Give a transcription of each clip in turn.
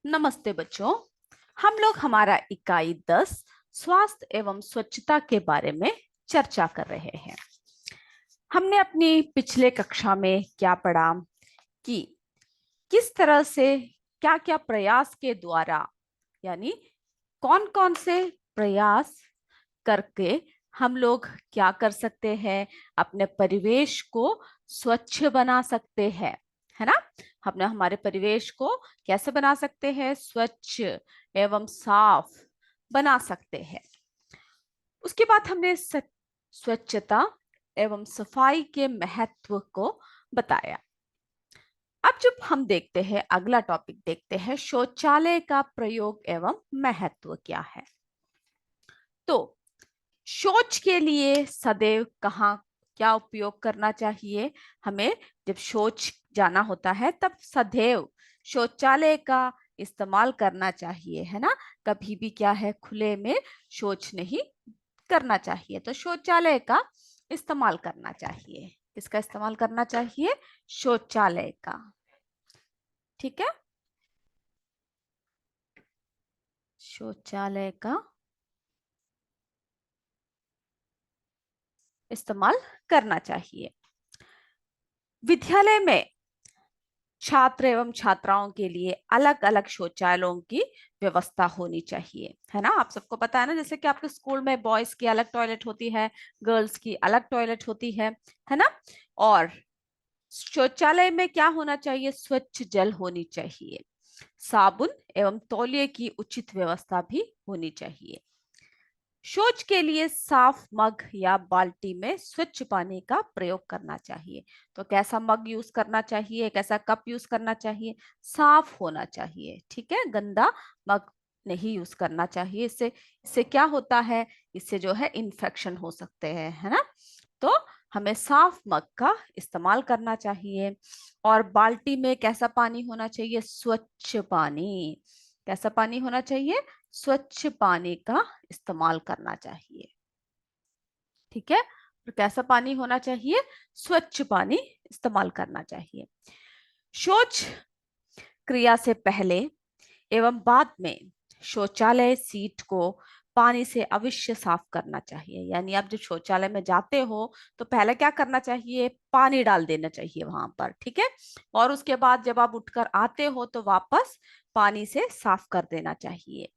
नमस्ते बच्चों। हम लोग हमारा इकाई 10 स्वास्थ्य एवं स्वच्छता के बारे में चर्चा कर रहे हैं। हमने अपनी पिछले कक्षा में क्या पढ़ा कि किस तरह से क्या क्या प्रयास के द्वारा, यानी कौन कौन से प्रयास करके हम लोग क्या कर सकते हैं, अपने परिवेश को स्वच्छ बना सकते हैं, है ना। हमने हमारे परिवेश को कैसे बना सकते हैं, स्वच्छ एवं साफ बना सकते हैं। उसके बाद हमने स्वच्छता एवं सफाई के महत्व को बताया। अब जब हम देखते हैं, अगला टॉपिक देखते हैं, शौचालय का प्रयोग एवं महत्व क्या है। तो शौच के लिए सदैव कहाँ क्या उपयोग करना चाहिए हमें। जब शौच जाना होता है तब सदैव शौचालय का इस्तेमाल करना चाहिए, है ना। कभी भी क्या है, खुले में शौच नहीं करना चाहिए। तो शौचालय का इस्तेमाल करना चाहिए। किसका इस्तेमाल करना चाहिए? शौचालय का। ठीक है, शौचालय का इस्तेमाल करना चाहिए। विद्यालय में छात्र एवं छात्राओं के लिए अलग अलग शौचालयों की व्यवस्था होनी चाहिए, है ना। आप सबको पता है ना, जैसे कि आपके स्कूल में बॉयज की अलग टॉयलेट होती है, गर्ल्स की अलग टॉयलेट होती है ना। और शौचालय में क्या होना चाहिए? स्वच्छ जल होनी चाहिए, साबुन एवं तौलिए की उचित व्यवस्था भी होनी चाहिए। शौच के लिए साफ मग या बाल्टी में स्वच्छ पानी का प्रयोग करना चाहिए। तो कैसा मग यूज करना चाहिए, कैसा कप यूज करना चाहिए? साफ होना चाहिए, ठीक है। गंदा मग नहीं यूज करना चाहिए। इससे इससे क्या होता है, इससे जो है इन्फेक्शन हो सकते हैं, है ना। तो हमें साफ मग का इस्तेमाल करना चाहिए। और बाल्टी में कैसा पानी होना चाहिए? स्वच्छ पानी। कैसा पानी होना चाहिए? स्वच्छ पानी का इस्तेमाल करना चाहिए, ठीक है। और कैसा पानी होना चाहिए? स्वच्छ पानी इस्तेमाल करना चाहिए। शौच क्रिया से पहले एवं बाद में शौचालय सीट को पानी से अवश्य साफ करना चाहिए। यानी आप जब शौचालय में जाते हो तो पहले क्या करना चाहिए? पानी डाल देना चाहिए वहां पर, ठीक है। और उसके बाद जब आप उठकर आते हो तो वापस पानी से साफ कर देना चाहिए।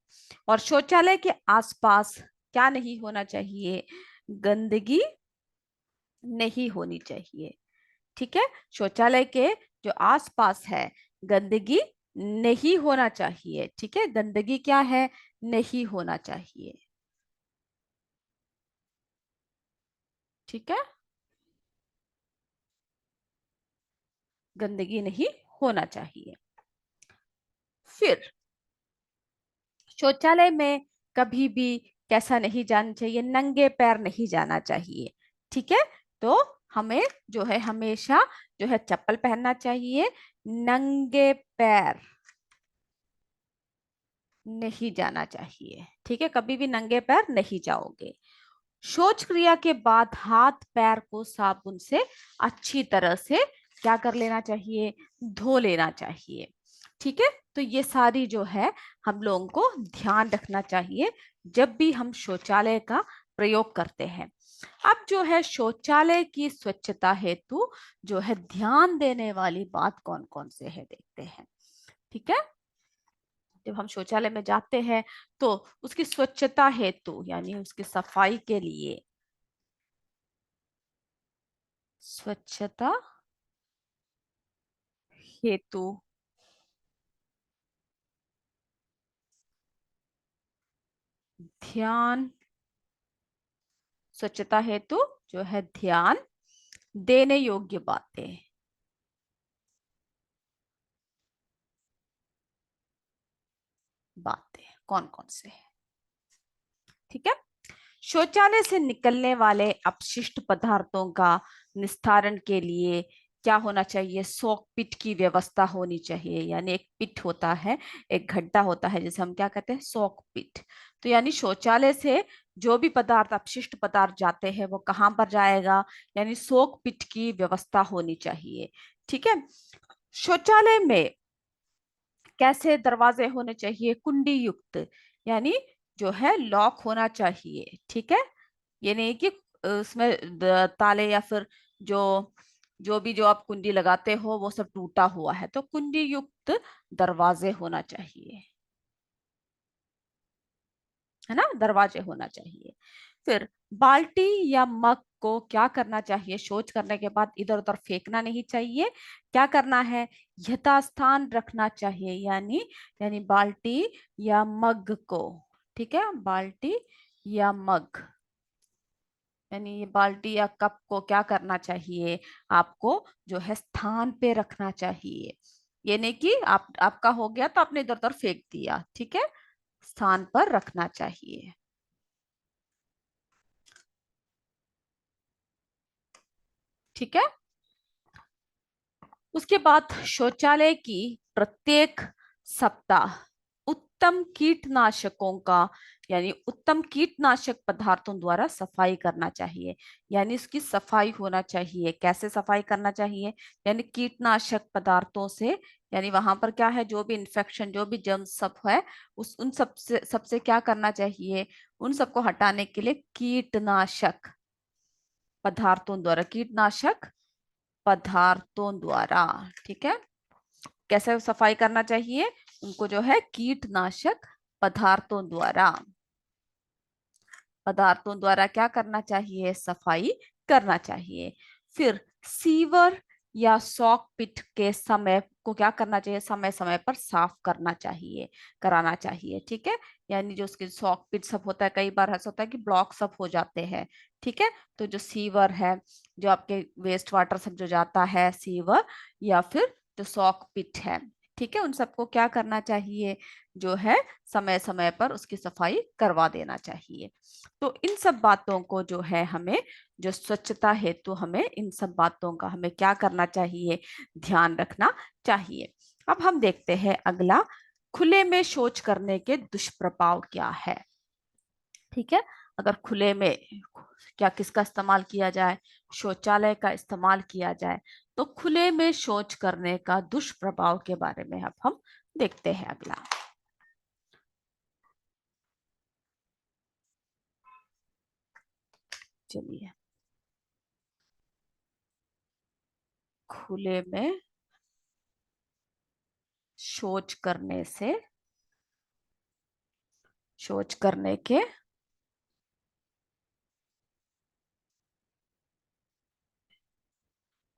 और शौचालय के आसपास क्या नहीं होना चाहिए? गंदगी नहीं होनी चाहिए, ठीक है। शौचालय के जो आसपास है, गंदगी नहीं होना चाहिए, ठीक है। गंदगी क्या है? नहीं होना चाहिए, ठीक है। गंदगी नहीं होना चाहिए। फिर शौचालय में कभी भी कैसा नहीं जाना चाहिए? नंगे पैर नहीं जाना चाहिए, ठीक है। तो हमें जो है हमेशा जो है चप्पल पहनना चाहिए। नंगे पैर नहीं जाना चाहिए, ठीक है। कभी भी नंगे पैर नहीं जाओगे। शौच क्रिया के बाद हाथ पैर को साबुन से अच्छी तरह से क्या कर लेना चाहिए? धो लेना चाहिए, ठीक है। तो ये सारी जो है हम लोगों को ध्यान रखना चाहिए जब भी हम शौचालय का प्रयोग करते हैं। अब जो है शौचालय की स्वच्छता हेतु जो है ध्यान देने वाली बात कौन कौन से है, देखते हैं, ठीक है। जब हम शौचालय में जाते हैं तो उसकी स्वच्छता हेतु, यानी उसकी सफाई के लिए, स्वच्छता हेतु ध्यान, स्वच्छता हेतु जो है ध्यान देने योग्य बातें, बातें कौन कौन से है, ठीक है। शौचालय से निकलने वाले अपशिष्ट पदार्थों का निस्तारण के लिए क्या होना चाहिए? सोक पिट की व्यवस्था होनी चाहिए। यानी एक पिट होता है, एक गड्ढा होता है, जैसे हम क्या कहते हैं, सोक पिट। तो यानी शौचालय से जो भी पदार्थ, अपशिष्ट पदार्थ जाते हैं वो कहाँ पर जाएगा? यानी सोक पिट की व्यवस्था होनी चाहिए, ठीक है। शौचालय में कैसे दरवाजे होने चाहिए? कुंडी युक्त, यानी जो है लॉक होना चाहिए, ठीक है। ये नहीं कि उसमें ताले या फिर जो जो भी जो आप कुंडी लगाते हो वो सब टूटा हुआ है, तो कुंडी युक्त दरवाजे होना चाहिए, है ना, दरवाजे होना चाहिए। फिर बाल्टी या मग को क्या करना चाहिए? शौच करने के बाद इधर उधर फेंकना नहीं चाहिए। क्या करना है? यथास्थान रखना चाहिए, यानी यानी बाल्टी या मग को, ठीक है, बाल्टी या मग, यानी ये बाल्टी या कप को क्या करना चाहिए? आपको जो है स्थान पे रखना चाहिए। ये नहीं कि आप आपका हो गया तो आपने इधर उधर फेंक दिया, ठीक है, स्थान पर रखना चाहिए। ठीक है। उसके बाद शौचालय की प्रत्येक सप्ताह उत्तम कीटनाशकों का, यानी उत्तम कीटनाशक पदार्थों द्वारा सफाई करना चाहिए, यानी इसकी सफाई होना चाहिए। कैसे सफाई करना चाहिए? यानी कीटनाशक पदार्थों से, यानी वहां पर क्या है, जो भी इंफेक्शन, जो भी जर्म्स सब है, उस उन सबसे क्या करना चाहिए? उन सबको हटाने के लिए कीटनाशक पदार्थों द्वारा, कीटनाशक पदार्थों द्वारा, ठीक है। कैसे सफाई करना चाहिए? उनको जो है कीटनाशक पदार्थों द्वारा, पदार्थों द्वारा क्या करना चाहिए? सफाई करना चाहिए। फिर सीवर या सॉक पिट के समय को क्या करना चाहिए? समय समय पर साफ करना चाहिए, कराना चाहिए, ठीक है। यानी जो उसके सॉक पिट सब होता है, कई बार ऐसा होता है कि ब्लॉक सब हो जाते हैं, ठीक है। तो जो सीवर है, जो आपके वेस्ट वाटर सब जो जाता है सीवर, या फिर जो सॉक पिट है, ठीक है, उन सबको क्या करना चाहिए? जो है समय समय पर उसकी सफाई करवा देना चाहिए। तो इन सब बातों को जो है हमें, जो स्वच्छता हेतु हमें इन सब बातों का हमें क्या करना चाहिए? ध्यान रखना चाहिए। अब हम देखते हैं अगला, खुले में शौच करने के दुष्प्रभाव क्या है। ठीक है। अगर खुले में क्या किसका इस्तेमाल किया जाए? शौचालय का इस्तेमाल किया जाए, तो खुले में शौच करने का दुष्प्रभाव के बारे में अब हम देखते हैं अगला। चलिए, खुले में शौच करने से, शौच करने के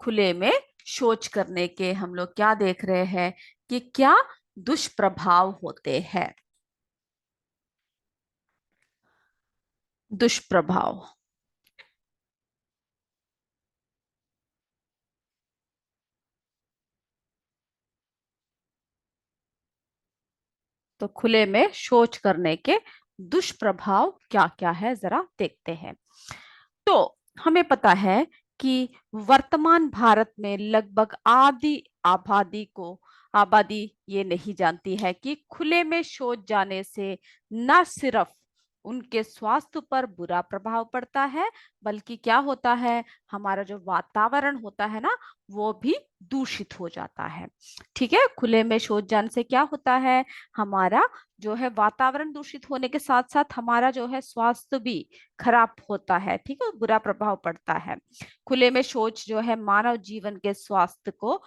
खुले में शौच करने के हम लोग क्या देख रहे हैं कि क्या दुष्प्रभाव होते हैं? दुष्प्रभाव। तो खुले में शौच करने के दुष्प्रभाव क्या क्या है, जरा देखते हैं। तो हमें पता है कि वर्तमान भारत में लगभग आधी आबादी ये नहीं जानती है कि खुले में शौच जाने से न सिर्फ उनके स्वास्थ्य पर बुरा प्रभाव पड़ता है, बल्कि क्या होता है, हमारा जो वातावरण होता है ना, वो भी दूषित हो जाता है। ठीक है। खुले में शौच जाने से क्या होता है? हमारा जो है वातावरण दूषित होने के साथ साथ हमारा जो है स्वास्थ्य भी खराब होता है, ठीक है, बुरा प्रभाव पड़ता है। खुले में शौच जो है मानव जीवन के स्वास्थ्य को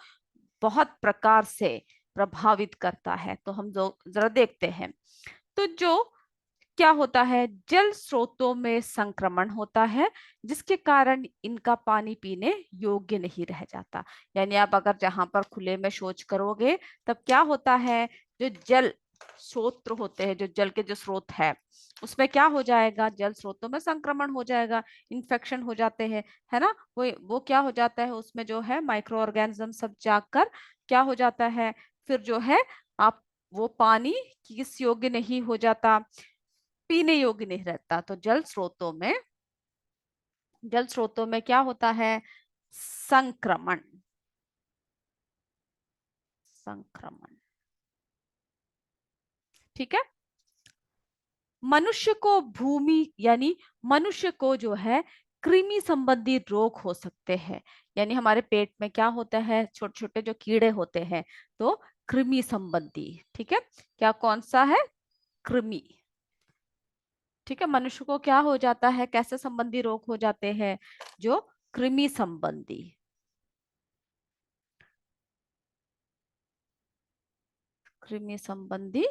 बहुत प्रकार से प्रभावित करता है। तो हम जो जरा देखते हैं, तो जो क्या होता है, जल स्रोतों में संक्रमण होता है, जिसके कारण इनका पानी पीने योग्य नहीं रह जाता। यानी आप अगर जहां पर खुले में शौच करोगे, तब क्या होता है, जो जल स्रोत होते हैं, जो जल के जो स्रोत है, उसमें क्या हो जाएगा? जल स्रोतों में संक्रमण हो जाएगा, इन्फेक्शन हो जाते हैं, है ना। वो क्या हो जाता है, उसमें जो है माइक्रो ऑर्गेनिज्म सब जाकर क्या हो जाता है, फिर जो है आप वो पानी किस योग्य नहीं हो जाता, पीने योग्य नहीं रहता। तो जल स्रोतों में क्या होता है? संक्रमण, संक्रमण, ठीक है। मनुष्य को भूमि, यानी मनुष्य को जो है कृमि संबंधी रोग हो सकते हैं। यानी हमारे पेट में क्या होता है, छोटे छोटे जो कीड़े होते हैं, तो कृमि संबंधी। ठीक है, क्या कौन सा है? कृमि। ठीक है, मनुष्य को क्या हो जाता है, कैसे संबंधी रोग हो जाते हैं? जो कृमि संबंधी, कृमि संबंधी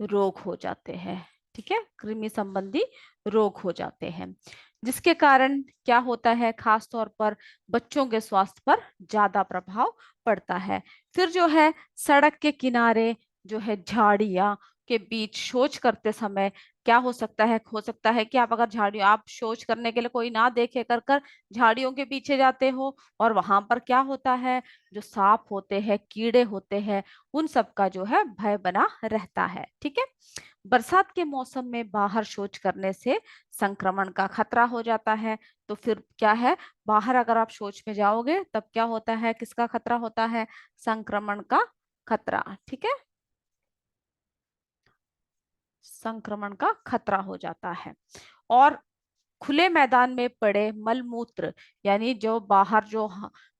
रोग हो जाते हैं। ठीक है, कृमि संबंधी रोग हो जाते हैं, जिसके कारण क्या होता है, खास तौर पर बच्चों के स्वास्थ्य पर ज्यादा प्रभाव पड़ता है। फिर जो है सड़क के किनारे जो है झाड़ियां के बीच शौच करते समय क्या हो सकता है कि आप अगर झाड़ियों, आप शौच करने के लिए कोई ना देखे कर कर झाड़ियों के पीछे जाते हो, और वहां पर क्या होता है, जो सांप होते हैं, कीड़े होते हैं, उन सब का जो है भय बना रहता है। ठीक है, बरसात के मौसम में बाहर शौच करने से संक्रमण का खतरा हो जाता है। तो फिर क्या है, बाहर अगर आप शौच में जाओगे तब क्या होता है, किसका खतरा होता है? संक्रमण का खतरा। ठीक है, संक्रमण का खतरा हो जाता है। और खुले मैदान में पड़े मलमूत्र, यानी जो बाहर जो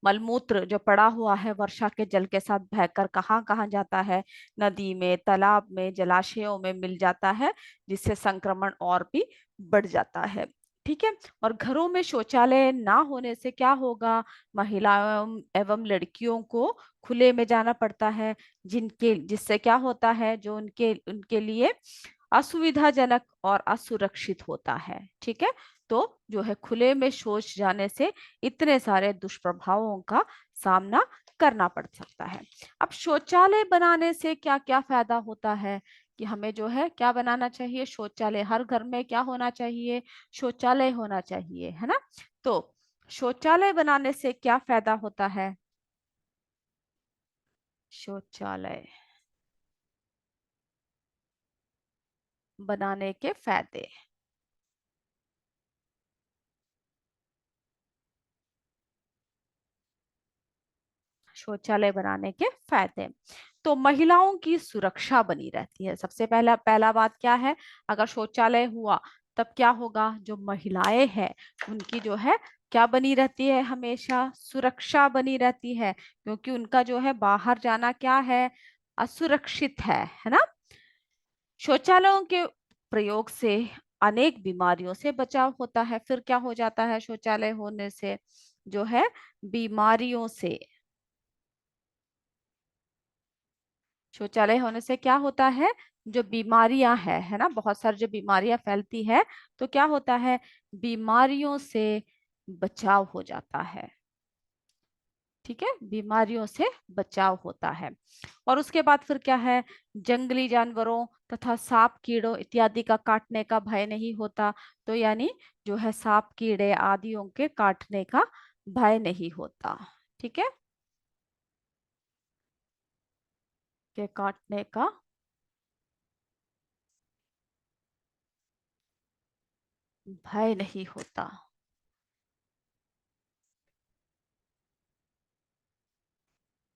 मलमूत्र जो पड़ा हुआ है वर्षा के जल के साथ बहकर कहाँ कहाँ जाता है, नदी में, तालाब में, जलाशयों में मिल जाता है, जिससे संक्रमण और भी बढ़ जाता है। ठीक है, और घरों में शौचालय ना होने से क्या होगा, महिलाओं एवं लड़कियों को खुले में जाना पड़ता है, जिनके जिससे क्या होता है, जो उनके उनके लिए असुविधाजनक और असुरक्षित होता है। ठीक है, तो जो है खुले में शौच जाने से इतने सारे दुष्प्रभावों का सामना करना पड़ सकता है। अब शौचालय बनाने से क्या क्या फायदा होता है, कि हमें जो है क्या बनाना चाहिए, शौचालय हर घर में क्या होना चाहिए, शौचालय होना चाहिए, है ना। तो शौचालय बनाने से क्या फायदा होता है? शौचालय बनाने के फायदे। शौचालय बनाने के फायदे, तो महिलाओं की सुरक्षा बनी रहती है। सबसे पहला पहला बात क्या है, अगर शौचालय हुआ तब क्या होगा, जो महिलाएं हैं उनकी जो है क्या बनी रहती है, हमेशा सुरक्षा बनी रहती है, क्योंकि उनका जो है बाहर जाना क्या है, असुरक्षित है ना। शौचालयों के प्रयोग से अनेक बीमारियों से बचाव होता है। फिर क्या हो जाता है, शौचालय होने से जो है बीमारियों से, शौचालय होने से क्या होता है, जो बीमारियां है ना, बहुत सारी जो बीमारियां फैलती है, तो क्या होता है, बीमारियों से बचाव हो जाता है। ठीक है, बीमारियों से बचाव होता है। और उसके बाद फिर क्या है, जंगली जानवरों तथा सांप कीड़ों इत्यादि का काटने का भय नहीं होता। तो यानी जो है सांप कीड़े आदियों के काटने का भय नहीं होता। ठीक है, के काटने का भय नहीं होता।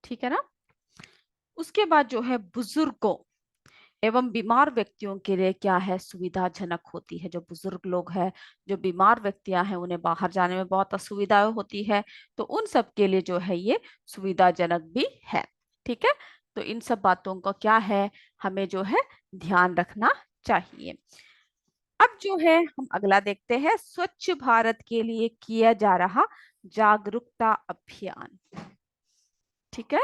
ठीक है ना। उसके बाद जो है बुजुर्गों एवं बीमार व्यक्तियों के लिए क्या है, सुविधाजनक होती है। जो बुजुर्ग लोग हैं, जो बीमार व्यक्तियां हैं, उन्हें बाहर जाने में बहुत असुविधा होती है, तो उन सब के लिए जो है ये सुविधाजनक भी है। ठीक है, तो इन सब बातों का क्या है, हमें जो है ध्यान रखना चाहिए। अब जो है हम अगला देखते हैं, स्वच्छ भारत के लिए किया जा रहा जागरूकता अभियान। ठीक है,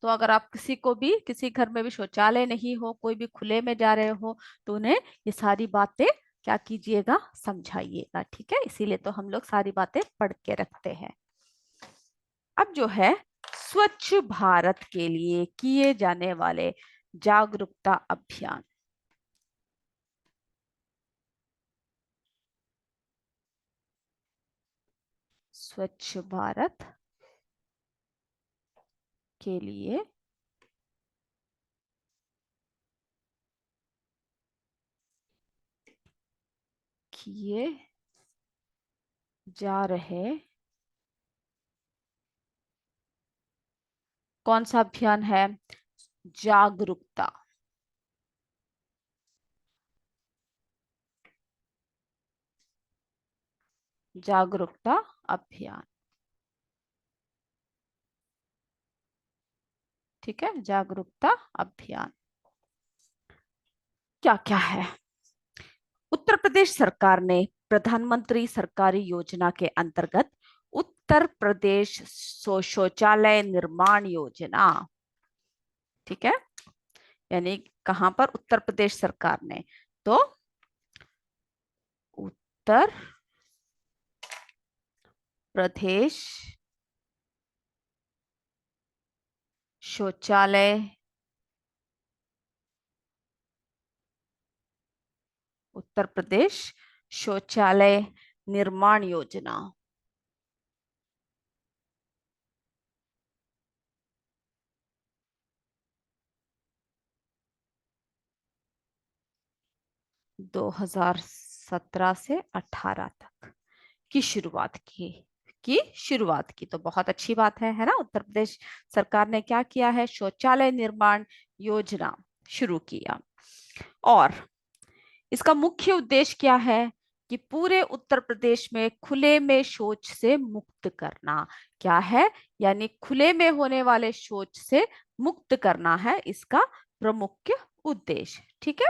तो अगर आप किसी को भी, किसी घर में भी शौचालय नहीं हो, कोई भी खुले में जा रहे हो, तो उन्हें ये सारी बातें क्या कीजिएगा, समझाइएगा। ठीक है, इसीलिए तो हम लोग सारी बातें पढ़ के रखते हैं। अब जो है स्वच्छ भारत के लिए किए जाने वाले जागरूकता अभियान। स्वच्छ भारत के लिए किए जा रहे कौन सा अभियान है, जागरूकता, जागरूकता अभियान। ठीक है, जागरूकता अभियान क्या क्या है? उत्तर प्रदेश सरकार ने प्रधानमंत्री सरकारी योजना के अंतर्गत उत्तर प्रदेश शौचालय निर्माण योजना, ठीक है, यानी कहां पर? उत्तर प्रदेश सरकार ने। तो उत्तर प्रदेश शौचालय उत्तर प्रदेश शौचालय निर्माण योजना 2017 से 18 तक की शुरुआत की तो बहुत अच्छी बात है ना। उत्तर प्रदेश सरकार ने क्या किया है? शौचालय निर्माण योजना शुरू किया। और इसका मुख्य उद्देश्य क्या है? कि पूरे उत्तर प्रदेश में खुले में शौच से मुक्त करना। क्या है? यानी खुले में होने वाले शौच से मुक्त करना है इसका प्रमुख उद्देश्य। ठीक है।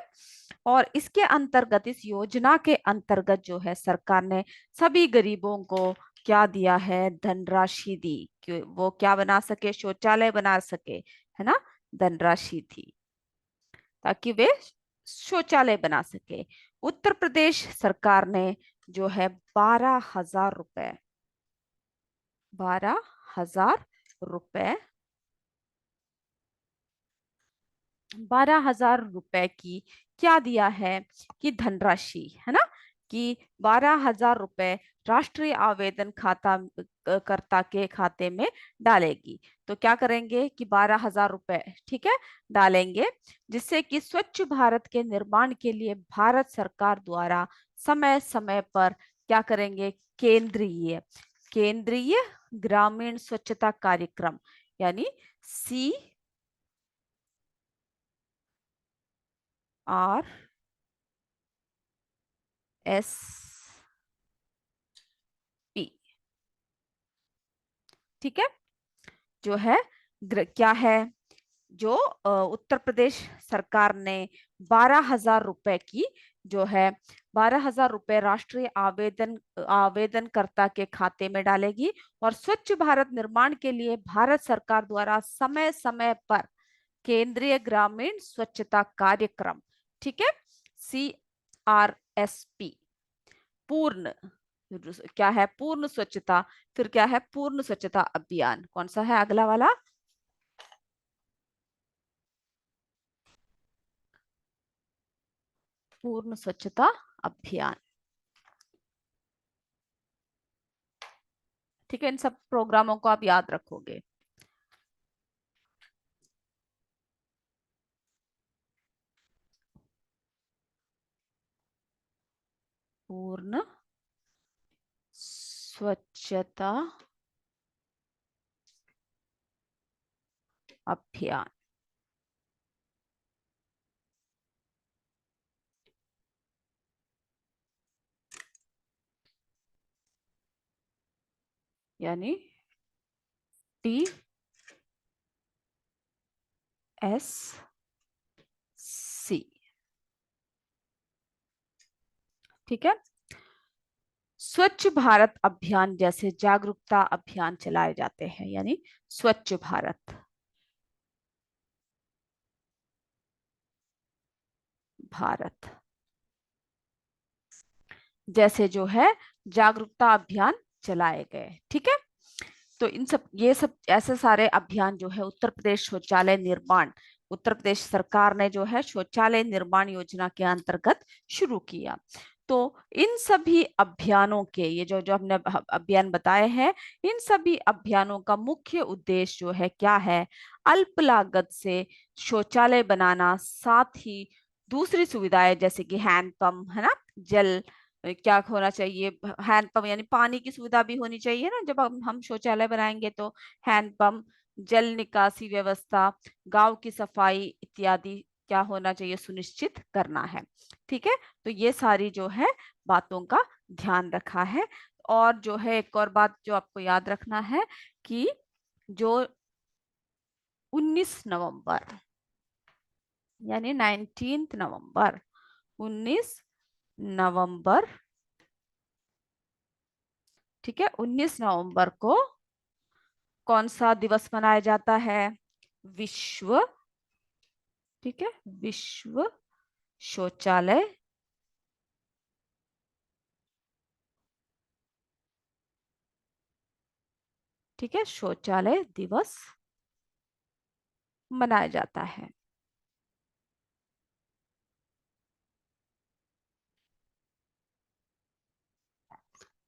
और इसके अंतर्गत, इस योजना के अंतर्गत जो है, सरकार ने सभी गरीबों को क्या दिया है? धनराशि दी कि वो क्या बना सके? शौचालय बना सके, है ना। धनराशि थी ताकि वे शौचालय बना सके। उत्तर प्रदेश सरकार ने जो है 12,000 रुपए, 12,000 रुपए, 12,000 रुपए की क्या दिया है? कि धनराशि, है ना, कि 12,000 रुपए राष्ट्रीय आवेदन खाता कर्ता के खाते में डालेगी। तो क्या करेंगे कि 12,000 रुपए, ठीक है, डालेंगे, जिससे कि स्वच्छ भारत के निर्माण के लिए भारत सरकार द्वारा समय समय पर क्या करेंगे? केंद्रीय केंद्रीय ग्रामीण स्वच्छता कार्यक्रम, यानी CRSP, ठीक है, जो है क्या है? जो उत्तर प्रदेश सरकार ने 12,000 रुपए की जो है, 12,000 रुपए राष्ट्रीय आवेदनकर्ता के खाते में डालेगी। और स्वच्छ भारत निर्माण के लिए भारत सरकार द्वारा समय समय पर केंद्रीय ग्रामीण स्वच्छता कार्यक्रम, ठीक है, CRSP, पूर्ण, क्या है? पूर्ण स्वच्छता। फिर क्या है? पूर्ण स्वच्छता अभियान। कौन सा है अगला वाला? पूर्ण स्वच्छता अभियान। ठीक है, इन सब प्रोग्रामों को आप याद रखोगे। पूर्ण स्वच्छता अभियान, यानी TSC, ठीक है। स्वच्छ भारत अभियान जैसे जागरूकता अभियान चलाए जाते हैं, यानी स्वच्छ भारत, भारत जैसे जो है जागरूकता अभियान चलाए गए। ठीक है। तो इन सब, ये सब ऐसे सारे अभियान जो है उत्तर प्रदेश शौचालय निर्माण, उत्तर प्रदेश सरकार ने जो है शौचालय निर्माण योजना के अंतर्गत शुरू किया। तो इन सभी अभियानों के, ये जो जो हमने अभियान बताए हैं, इन सभी अभियानों का मुख्य उद्देश्य जो है क्या है? अल्प लागत से शौचालय बनाना, साथ ही दूसरी सुविधाएं जैसे कि हैंडपंप, है ना, जल क्या होना चाहिए? हैंडपंप यानी पानी की सुविधा भी होनी चाहिए ना, जब हम शौचालय बनाएंगे तो। हैंडपंप, जल निकासी व्यवस्था, गांव की सफाई इत्यादि क्या होना चाहिए? सुनिश्चित करना है। ठीक है। तो ये सारी जो है बातों का ध्यान रखा है। और जो है एक और बात जो आपको याद रखना है कि जो 19 नवंबर यानी 19 नवंबर 19 नवंबर, ठीक है, 19 नवंबर को कौन सा दिवस मनाया जाता है? विश्व, ठीक है, विश्व शौचालय, ठीक है, शौचालय दिवस मनाया जाता है।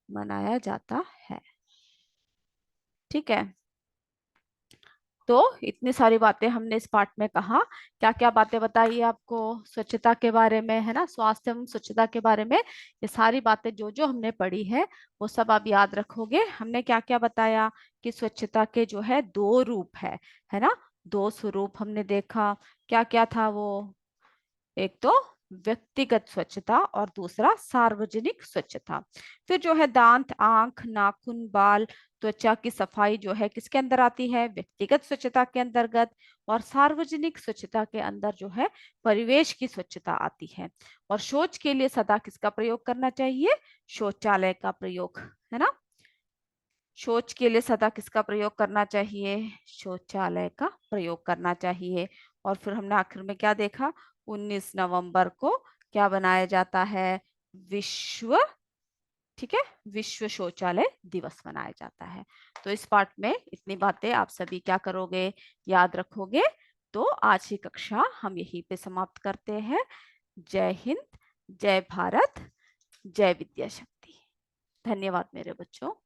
मनाया जाता है, ठीक है। तो इतनी सारी बातें हमने इस पार्ट में कहा। क्या क्या बातें बताई आपको स्वच्छता के बारे में, है ना, स्वास्थ्य एवं स्वच्छता के बारे में। ये सारी बातें जो जो हमने पढ़ी है वो सब आप याद रखोगे। हमने क्या क्या बताया कि स्वच्छता के जो है दो रूप है ना, दो स्वरूप हमने देखा। क्या क्या था वो? एक तो व्यक्तिगत स्वच्छता और दूसरा सार्वजनिक स्वच्छता। फिर जो है दांत, आंख, नाखून, बाल, त्वचा की सफाई जो है किसके अंदर आती है? व्यक्तिगत स्वच्छता के अंतर्गत। और सार्वजनिक स्वच्छता के अंदर जो है परिवेश की स्वच्छता आती है। और शौच के लिए सदा किसका प्रयोग करना चाहिए? शौचालय का प्रयोग, है ना। शौच के लिए सदा किसका प्रयोग करना चाहिए? शौचालय का प्रयोग करना चाहिए। और फिर हमने आखिर में क्या देखा? 19 नवंबर को क्या बनाया जाता है? विश्व, ठीक है, विश्व शौचालय दिवस मनाया जाता है। तो इस पार्ट में इतनी बातें आप सभी क्या करोगे? याद रखोगे। तो आज की कक्षा हम यहीं पे समाप्त करते हैं। जय हिंद, जय भारत, जय विद्या शक्ति। धन्यवाद मेरे बच्चों।